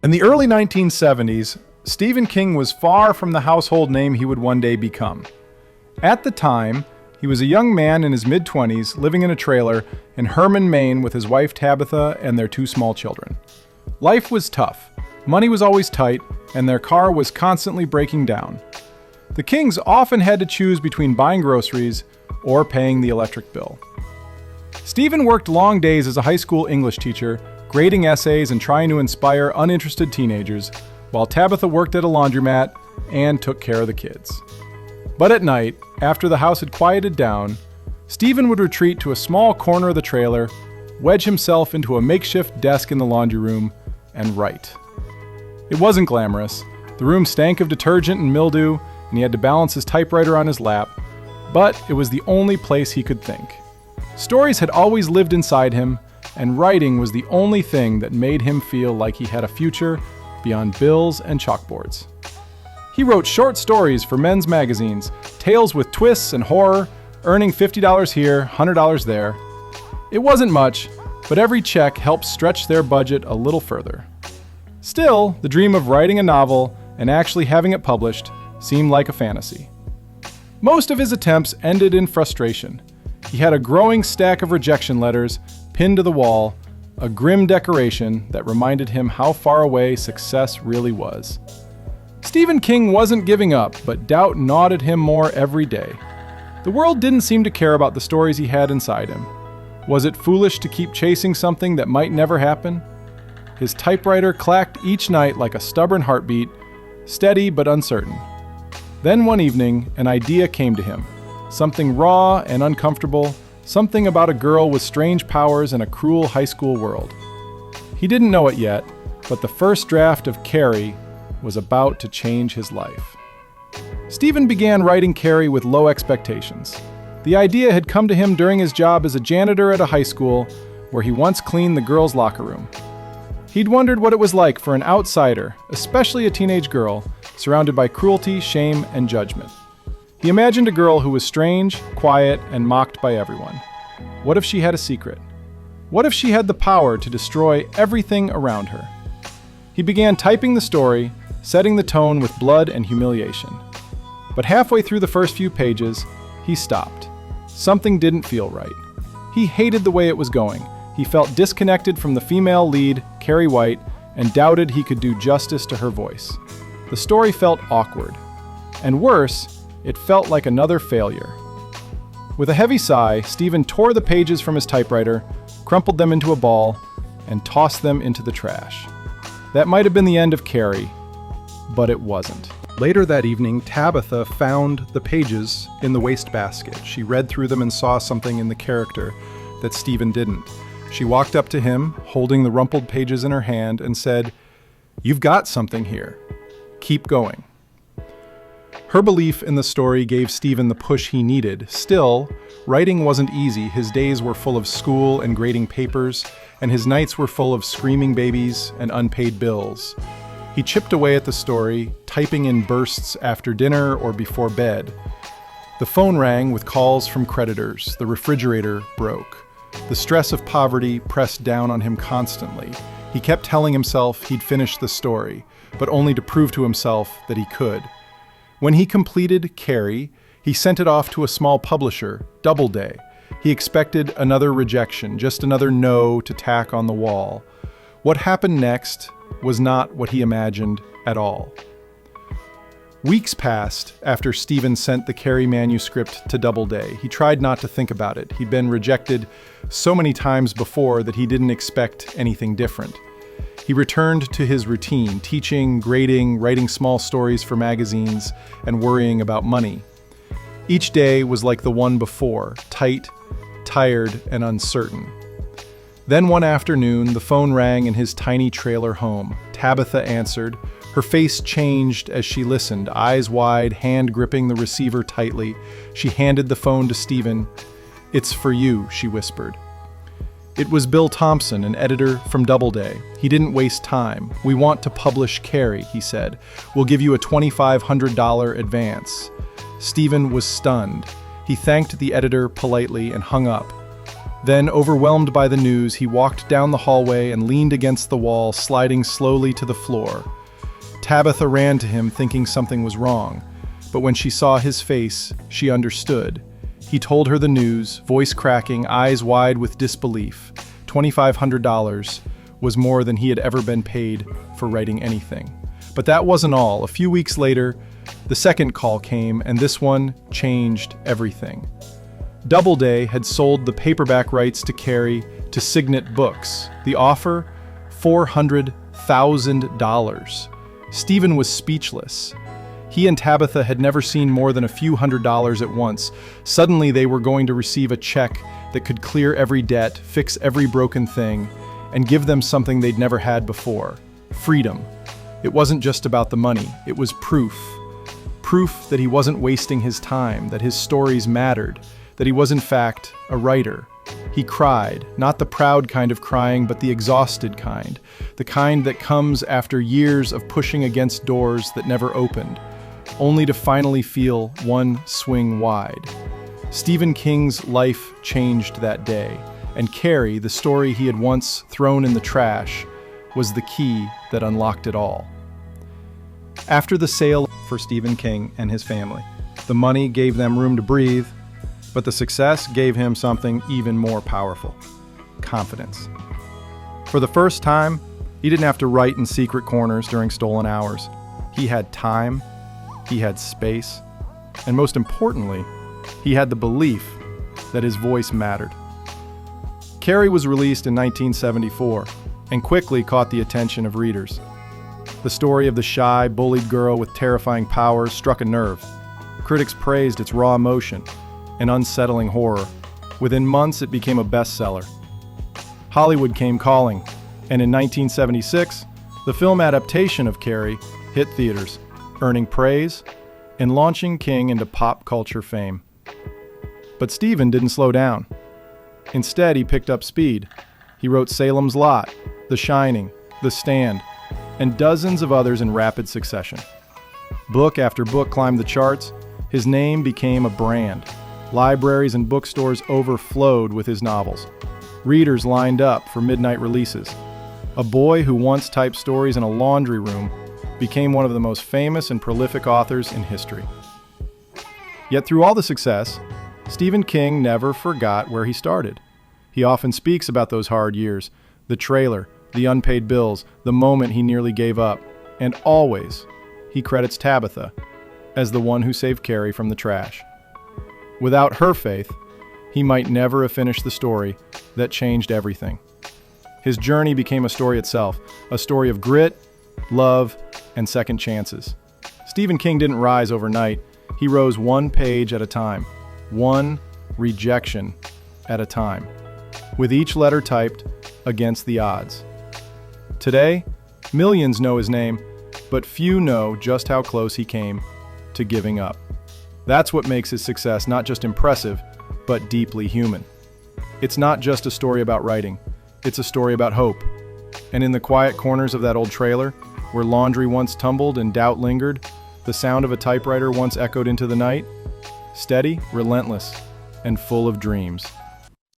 In the early 1970s, Stephen King was far from the household name he would one day become. At the time, he was a young man in his mid-20s living in a trailer in Herman, Maine with his wife Tabitha and their two small children. Life was tough, money was always tight, and their car was constantly breaking down. The Kings often had to choose between buying groceries or paying the electric bill. Stephen worked long days as a high school English teacher, grading essays and trying to inspire uninterested teenagers, while Tabitha worked at a laundromat and took care of the kids. But at night, after the house had quieted down, Stephen would retreat to a small corner of the trailer, wedge himself into a makeshift desk in the laundry room, and write. It wasn't glamorous. The room stank of detergent and mildew, and he had to balance his typewriter on his lap, but it was the only place he could think. Stories had always lived inside him, and writing was the only thing that made him feel like he had a future beyond bills and chalkboards. He wrote short stories for men's magazines, tales with twists and horror, earning $50 here, $100 there. It wasn't much, but every check helped stretch their budget a little further. Still, the dream of writing a novel and actually having it published seemed like a fantasy. Most of his attempts ended in frustration. He had a growing stack of rejection letters pinned to the wall, a grim decoration that reminded him how far away success really was. Stephen King wasn't giving up, but doubt gnawed at him more every day. The world didn't seem to care about the stories he had inside him. Was it foolish to keep chasing something that might never happen? His typewriter clacked each night like a stubborn heartbeat, steady but uncertain. Then one evening, an idea came to him. Something raw and uncomfortable, something about a girl with strange powers in a cruel high school world. He didn't know it yet, but the first draft of Carrie was about to change his life. Stephen began writing Carrie with low expectations. The idea had come to him during his job as a janitor at a high school where he once cleaned the girls' locker room. He'd wondered what it was like for an outsider, especially a teenage girl, surrounded by cruelty, shame, and judgment. He imagined a girl who was strange, quiet, and mocked by everyone. What if she had a secret? What if she had the power to destroy everything around her? He began typing the story, setting the tone with blood and humiliation. But halfway through the first few pages, he stopped. Something didn't feel right. He hated the way it was going. He felt disconnected from the female lead, Carrie White, and doubted he could do justice to her voice. The story felt awkward. And worse, it felt like another failure. With a heavy sigh, Stephen tore the pages from his typewriter, crumpled them into a ball, and tossed them into the trash. That might have been the end of Carrie, but it wasn't. Later that evening, Tabitha found the pages in the wastebasket. She read through them and saw something in the character that Stephen didn't. She walked up to him, holding the rumpled pages in her hand, and said, "You've got something here. Keep going." Her belief in the story gave Stephen the push he needed. Still, writing wasn't easy. His days were full of school and grading papers, and his nights were full of screaming babies and unpaid bills. He chipped away at the story, typing in bursts after dinner or before bed. The phone rang with calls from creditors. The refrigerator broke. The stress of poverty pressed down on him constantly. He kept telling himself he'd finish the story, but only to prove to himself that he could. When he completed Carrie, he sent it off to a small publisher, Doubleday. He expected another rejection, just another no to tack on the wall. What happened next was not what he imagined at all. Weeks passed after Stephen sent the Carrie manuscript to Doubleday. He tried not to think about it. He'd been rejected so many times before that he didn't expect anything different. He returned to his routine, teaching, grading, writing small stories for magazines, and worrying about money. Each day was like the one before, tight, tired, and uncertain. Then one afternoon, the phone rang in his tiny trailer home. Tabitha answered. Her face changed as she listened, eyes wide, hand gripping the receiver tightly. She handed the phone to Stephen. "It's for you," she whispered. It was Bill Thompson, an editor from Doubleday. He didn't waste time. "We want to publish Carrie," he said. "We'll give you a $2,500 advance." Stephen was stunned. He thanked the editor politely and hung up. Then, overwhelmed by the news, he walked down the hallway and leaned against the wall, sliding slowly to the floor. Tabitha ran to him, thinking something was wrong. But when she saw his face, she understood. He told her the news, voice cracking, eyes wide with disbelief. $2,500 was more than he had ever been paid for writing anything. But that wasn't all. A few weeks later, the second call came, and this one changed everything. Doubleday had sold the paperback rights to Carey to Signet Books. The offer? $400,000. Stephen was speechless. He and Tabitha had never seen more than a few $100s at once. Suddenly they were going to receive a check that could clear every debt, fix every broken thing, and give them something they'd never had before: freedom. It wasn't just about the money, it was proof. Proof that he wasn't wasting his time, that his stories mattered, that he was in fact a writer. He cried, not the proud kind of crying, but the exhausted kind, the kind that comes after years of pushing against doors that never opened, only to finally feel one swing wide. Stephen King's life changed that day, and Carey, the story he had once thrown in the trash, was the key that unlocked it all. After the sale for Stephen King and his family, the money gave them room to breathe, but the success gave him something even more powerful: confidence. For the first time, he didn't have to write in secret corners during stolen hours. He had time, he had space, and most importantly, he had the belief that his voice mattered. Carey was released in 1974 and quickly caught the attention of readers. The story of the shy, bullied girl with terrifying powers struck a nerve. Critics praised its raw emotion and unsettling horror. Within months, it became a bestseller. Hollywood came calling, and in 1976, the film adaptation of Carey hit theaters, earning praise and launching King into pop culture fame. But Stephen didn't slow down. Instead, he picked up speed. He wrote Salem's Lot, The Shining, The Stand, and dozens of others in rapid succession. Book after book climbed the charts. His name became a brand. Libraries and bookstores overflowed with his novels. Readers lined up for midnight releases. A boy who once typed stories in a laundry room became one of the most famous and prolific authors in history. Yet through all the success, Stephen King never forgot where he started. He often speaks about those hard years, the trailer, the unpaid bills, the moment he nearly gave up, and always he credits Tabitha as the one who saved Carey from the trash. Without her faith, he might never have finished the story that changed everything. His journey became a story itself, a story of grit, love, and second chances. Stephen King didn't rise overnight. He rose one page at a time, one rejection at a time, with each letter typed against the odds. Today, millions know his name, but few know just how close he came to giving up. That's what makes his success not just impressive, but deeply human. It's not just a story about writing, it's a story about hope. And in the quiet corners of that old trailer, where laundry once tumbled and doubt lingered, the sound of a typewriter once echoed into the night, steady, relentless, and full of dreams.